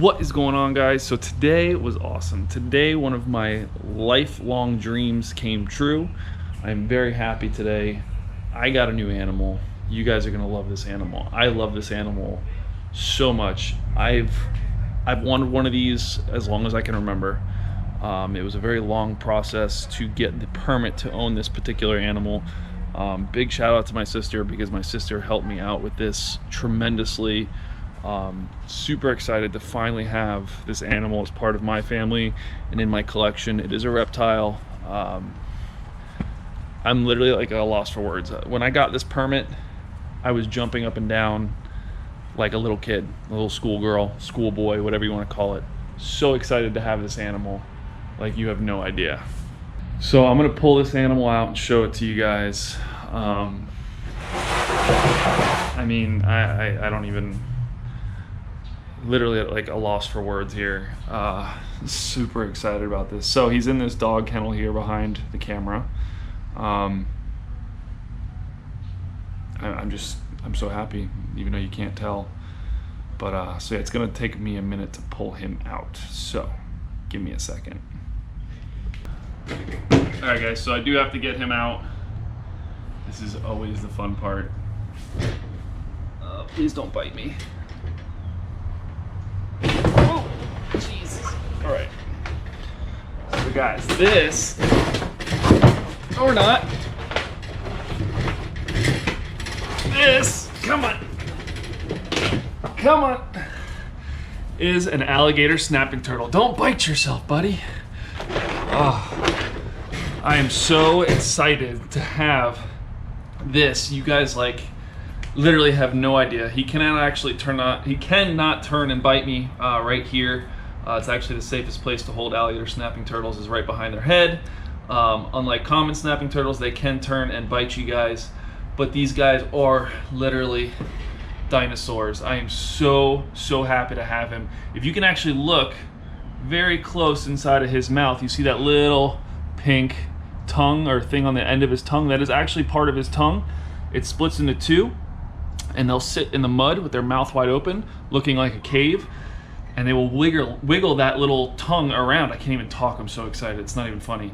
What is going on, guys? So today was awesome. Today one of my lifelong dreams came true. I'm very happy today. I got a new animal. You guys are gonna love this animal. I love this animal so much. I've wanted one of these as long as I can remember. It was a very long process to get the permit to own this particular animal. Big shout out to my sister, because my sister helped me out with this tremendously. Super excited to finally have this animal as part of my family and in my collection. It is a reptile. I'm literally like at a loss for words. When I got this permit, I was jumping up and down like a little kid, a little schoolgirl, schoolboy, whatever you want to call it. So excited to have this animal, like you have no idea. So I'm gonna pull this animal out and show it to you guys. I mean, I don't even, literally at like a loss for words here. Super excited about this. So he's in this dog kennel here behind the camera. I'm so happy, even though you can't tell. But so yeah, it's gonna take me a minute to pull him out. So give me a second. All right, guys. So I do have to get him out. This is always the fun part. Please don't bite me. Oh, Jesus. All right. So guys, this, or not, this, come on, is an alligator snapping turtle. Don't bite yourself, buddy. Oh, I am so excited to have this. You guys literally have no idea. He cannot actually cannot turn and bite me right here. It's actually the safest place to hold alligator snapping turtles, is right behind their head. Unlike common snapping turtles, they can turn and bite you guys, but these guys are literally dinosaurs. I am so happy to have him. If you can actually look very close inside of his mouth, you see that little pink tongue or thing on the end of his tongue. That is actually part of his tongue. It splits into two, and they'll sit in the mud with their mouth wide open, looking like a cave, and they will wiggle that little tongue around. I can't even talk, I'm so excited, it's not even funny.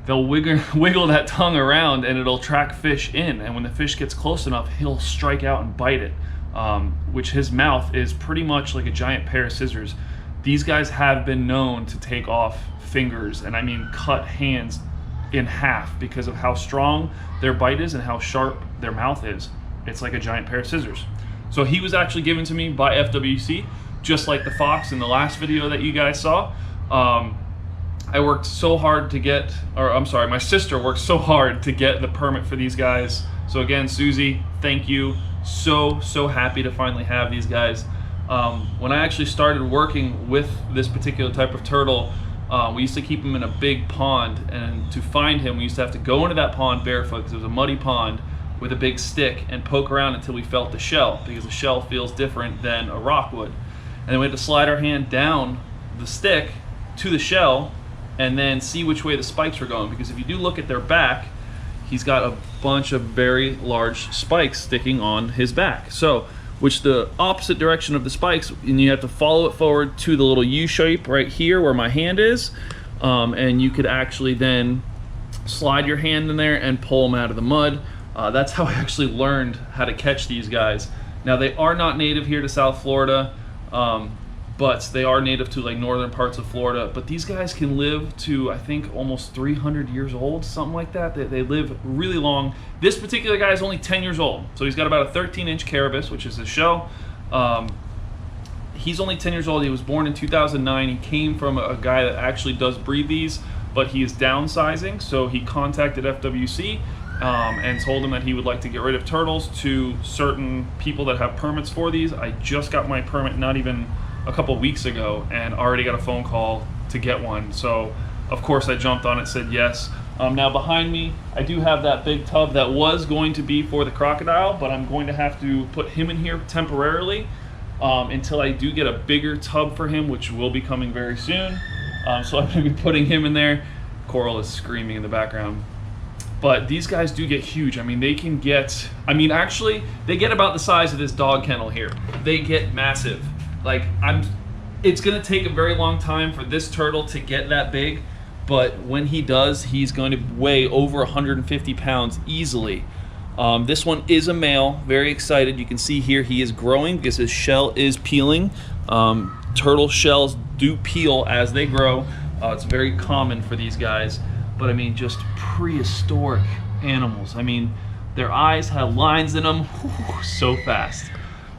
They'll wiggle that tongue around, and it'll track fish in, and when the fish gets close enough, he'll strike out and bite it, which his mouth is pretty much like a giant pair of scissors. These guys have been known to take off fingers, and I mean cut hands in half, because of how strong their bite is and how sharp their mouth is. It's like a giant pair of scissors. So he was actually given to me by FWC, just like the fox in the last video that you guys saw. I worked so hard to get, or I'm sorry, my sister worked so hard to get the permit for these guys. So again, Susie, thank you. So happy to finally have these guys. When I actually started working with this particular type of turtle, we used to keep him in a big pond, and to find him, we used to have to go into that pond barefoot, because it was a muddy pond, with a big stick and poke around until we felt the shell, because the shell feels different than a rock would. And then we had to slide our hand down the stick to the shell and then see which way the spikes were going, because if you do look at their back, he's got a bunch of very large spikes sticking on his back. So, which the opposite direction of the spikes, and you have to follow it forward to the little U shape right here where my hand is, and you could actually then slide your hand in there and pull them out of the mud. That's how I actually learned how to catch these guys. Now, they are not native here to South Florida, but they are native to like northern parts of Florida. But these guys can live to, I think, almost 300 years old, something like that. They live really long. This particular guy is only 10 years old, so he's got about a 13-inch carabus, which is his shell. He's only 10 years old. He was born in 2009. He came from a guy that actually does breed these, but he is downsizing, so he contacted FWC and told him that he would like to get rid of turtles to certain people that have permits for these. I just got my permit not even a couple weeks ago, and already got a phone call to get one. So of course I jumped on it, said yes. Now behind me, I do have that big tub that was going to be for the crocodile, but I'm going to have to put him in here temporarily until I do get a bigger tub for him, which will be coming very soon. So I'm going to be putting him in there. Coral is screaming in the background. But these guys do get huge. I mean, they can get, actually, they get about the size of this dog kennel here. They get massive. Like, It's gonna take a very long time for this turtle to get that big, but when he does, he's going to weigh over 150 pounds easily. This one is a male, very excited. You can see here he is growing because his shell is peeling. Turtle shells do peel as they grow. It's very common for these guys, but I mean, just prehistoric animals. I mean, their eyes have lines in them. Whew, so fast.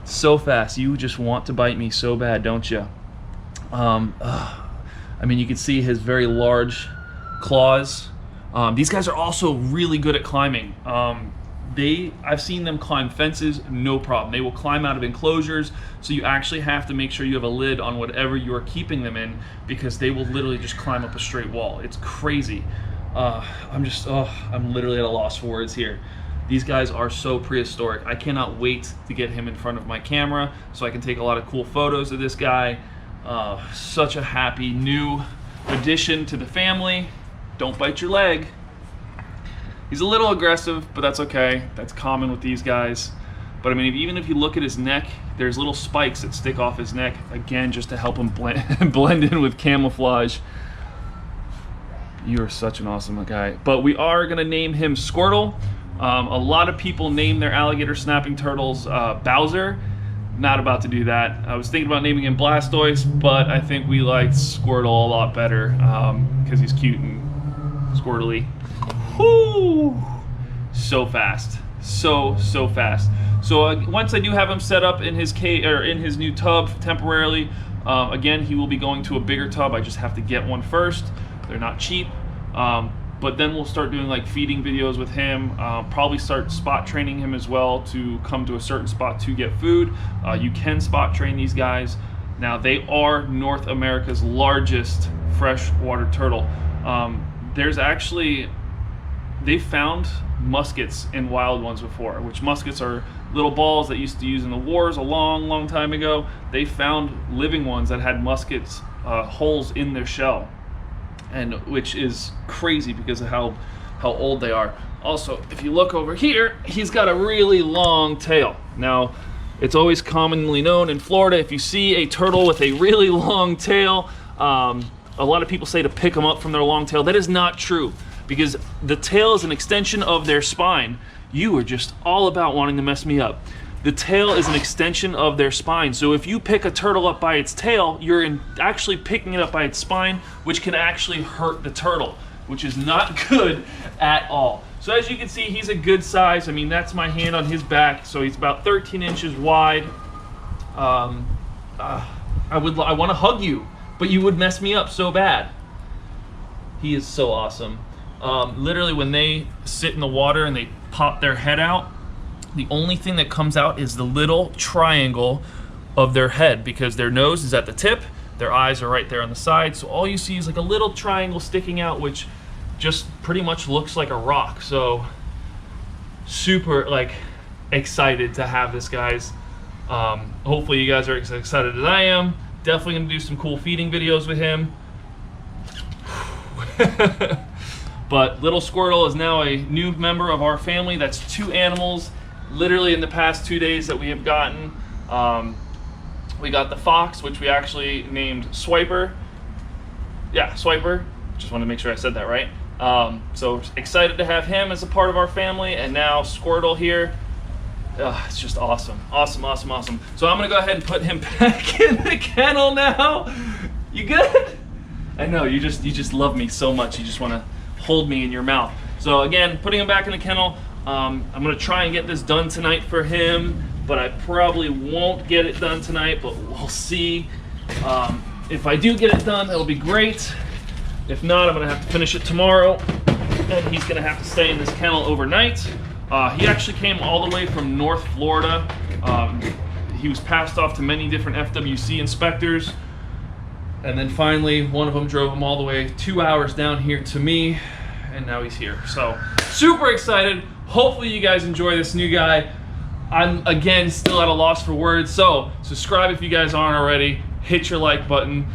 So fast. You just want to bite me so bad, don't you? I mean, you can see his very large claws. These guys are also really good at climbing. I've seen them climb fences, no problem. They will climb out of enclosures, so you actually have to make sure you have a lid on whatever you are keeping them in, because they will literally just climb up a straight wall. It's crazy. I'm literally at a loss for words here. These guys are so prehistoric. I cannot wait to get him in front of my camera so I can take a lot of cool photos of this guy. Such a happy new addition to the family. Don't bite your leg. He's a little aggressive, but that's okay. That's common with these guys. But I mean, even if you look at his neck, there's little spikes that stick off his neck, again, just to help him blend in with camouflage. You are such an awesome guy. But we are gonna name him Squirtle. A lot of people name their alligator snapping turtles Bowser. Not about to do that. I was thinking about naming him Blastoise, but I think we liked Squirtle a lot better because he's cute and squirtly. Whoo! So fast, so fast. So once I do have him set up in his cage or in his new tub temporarily, again he will be going to a bigger tub. I just have to get one first. They're not cheap. But then we'll start doing like feeding videos with him, probably start spot training him as well to come to a certain spot to get food. You can spot train these guys. Now they are North America's largest freshwater turtle. They've found muskets in wild ones before, which muskets are little balls that used to use in the wars a long time ago. They found living ones that had muskets, holes in their shell. And which is crazy because of how old they are. Also, if you look over here, he's got a really long tail. Now, it's always commonly known in Florida, if you see a turtle with a really long tail, a lot of people say to pick them up from their long tail. That is not true, because the tail is an extension of their spine. You are just all about wanting to mess me up. The tail is an extension of their spine. So if you pick a turtle up by its tail, you're actually picking it up by its spine, which can actually hurt the turtle, which is not good at all. So as you can see, he's a good size. I mean, that's my hand on his back. So he's about 13 inches wide. I want to hug you, but you would mess me up so bad. He is so awesome. Literally when they sit in the water and they pop their head out, the only thing that comes out is the little triangle of their head, because their nose is at the tip, their eyes are right there on the side, so all you see is like a little triangle sticking out, which just pretty much looks like a rock. So super like excited to have this, guys. Hopefully you guys are as excited as I am. Definitely gonna do some cool feeding videos with him. But little Squirtle is now a new member of our family. That's 2 animals literally in the past 2 days that we have gotten. We got the fox, which we actually named Swiper. Yeah, Swiper. Just want to make sure I said that right. So excited to have him as a part of our family, and now Squirtle here. It's just awesome. Awesome. So I'm gonna go ahead and put him back in the kennel now. You good? I know, you just love me so much. You just want to hold me in your mouth. So again, putting him back in the kennel. I'm gonna try and get this done tonight for him, but I probably won't get it done tonight, but we'll see. If I do get it done, it'll be great. If not, I'm gonna have to finish it tomorrow, and he's gonna have to stay in this kennel overnight. He actually came all the way from North Florida. He was passed off to many different FWC inspectors, and then finally one of them drove him all the way 2 hours down here to me, and now he's here. So super excited. Hopefully you guys enjoy this new guy. I'm again still at a loss for words, so subscribe if you guys aren't already. Hit your like button,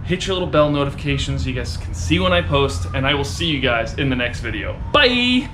hit your little bell notifications so you guys can see when I post, and I will see you guys in the next video. Bye!